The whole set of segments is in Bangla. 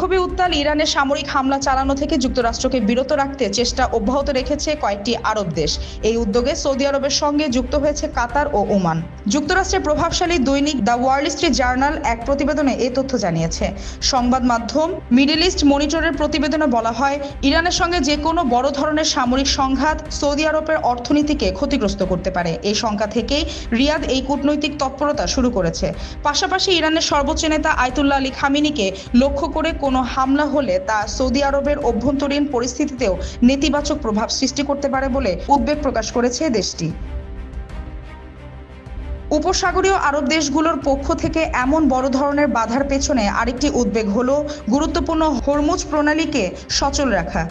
বিক্ষোভে উত্তাল ইরানের সামরিক হামলা চালানো থেকে যুক্তরাষ্ট্রকে বিরত রাখতে চেষ্টা অব্যাহত রেখেছে কয়েকটি আরব দেশ। এই উদ্যোগে সৌদি আরবের সঙ্গে যুক্ত হয়েছে কাতার ও ওমান। যুক্তরাষ্ট্রের প্রভাবশালী দৈনিক দ্য ওয়াল স্ট্রিট জার্নাল এক প্রতিবেদনে এই তথ্য জানিয়েছে। সংবাদ মাধ্যম মিডল ইস্ট মনিটরের প্রতিবেদনে বলা হয়, ইরানের সঙ্গে যে কোনো বড় ধরনের সামরিক সংঘাত সৌদি আরবের অর্থনীতিকে ক্ষতিগ্রস্ত করতে পারে। এই শঙ্কা থেকেই রিয়াদ এই কূটনৈতিক তৎপরতা শুরু করেছে। পাশাপাশি ইরানের সর্বোচ্চ নেতা আয়াতুল্লাহ আলী খামেনিকে লক্ষ্য করে কোনো হামলা হলে তা সৌদি আরবের অভ্যন্তরীণ পরিস্থিতিতেও নেতিবাচক প্রভাব সৃষ্টি করতে পারে বলে উদ্বেগ প্রকাশ করেছে দেশটি। উপসাগরীয় আরব দেশগুলোর পক্ষ থেকে এমন বড় ধরনের বাধার পেছনে আরেকটি উদ্বেগ হলো গুরুত্বপূর্ণ হরমুজ প্রণালীকে সচল রাখা।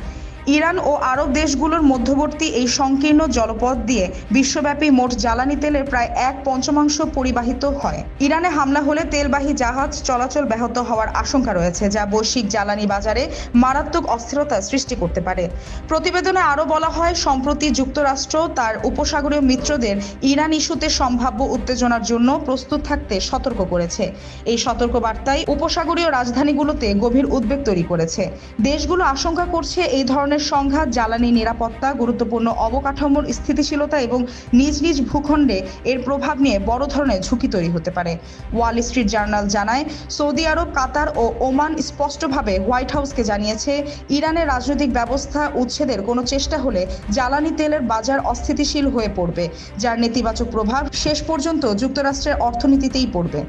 ইরান ও আরব দেশগুলোর মধ্যবর্তী এই সংকীর্ণ জলপথ দিয়ে বিশ্বব্যাপী মোট জ্বালানি তেলের প্রায় 1/5 পরিবাহিত হয়। ইরানে হামলা হলে তেলবাহী জাহাজ চলাচল ব্যাহত হওয়ার আশঙ্কা রয়েছে, যা বৈশ্বিক জ্বালানি বাজারে মারাত্মক অস্থিরতা সৃষ্টি করতে পারে। প্রতিবেদনে আরও বলা হয়, সম্প্রতি যুক্তরাষ্ট্র তার উপসাগরীয় মিত্রদের ইরান ইস্যুতে সম্ভাব্য উত্তেজনার জন্য প্রস্তুত থাকতে সতর্ক করেছে। এই সতর্কবার্তায় উপসাগরীয় রাজধানীগুলোতে গভীর উদ্বেগ তৈরি করেছে। দেশগুলো আশঙ্কা করছে এই ধরনের সংঘাত জ্বালানি নিরাপত্তা, গুরুত্বপূর্ণ অবকাঠামোর স্থিতিশীলতা এবং নিজ নিজ ভূখণ্ডে এর প্রভাব নিয়ে বড় ধরনের ঝুঁকি তৈরি হতে পারে। ওয়াল স্ট্রিট জার্নাল জানায়, সৌদি আরব, কাতার ও ওমান স্পষ্টভাবে হোয়াইট হাউসকে জানিয়েছে, ইরানের রাজনৈতিক ব্যবস্থা উচ্ছেদের কোনো চেষ্টা হলে জ্বালানি তেলের বাজার অস্থিতিশীল হয়ে পড়বে, যার নেতিবাচক প্রভাব শেষ পর্যন্ত যুক্তরাষ্ট্রের অর্থনীতিতেই পড়বে।